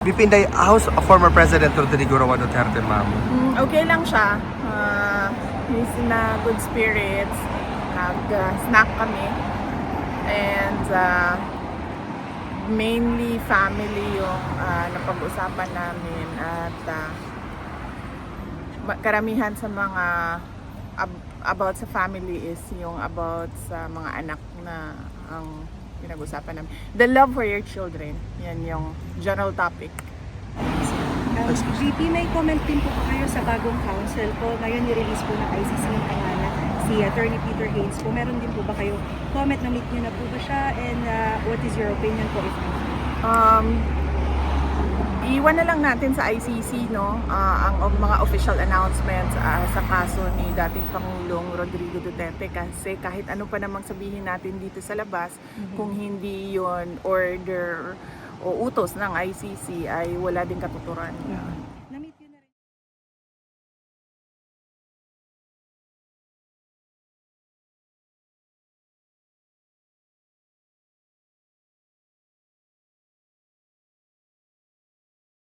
VP Inday, how's former President Rodrigo Roa Duterte, ma'am? Okay lang siya. He's in a good spirits. Nag-snack kami. And mainly family yung napag-usapan namin. At karamihan sa mga about sa family is yung about sa mga anak na ang pinag-usapan namin. The love for your children. Yan yung general topic. VP, may comment din po kayo sa bagong council po. Ngayon ni-release po ng ICC yung pangalan si Attorney Peter Haynes po. Meron din po ba kayo comment, na-meet nyo na po ba siya? And what is your opinion po if Iwan na lang natin sa ICC ang mga official announcements sa kaso ni dating Pangulong Rodrigo Duterte, kasi kahit ano pa namang sabihin natin dito sa labas, kung hindi yon order o utos ng ICC ay wala din katuturan.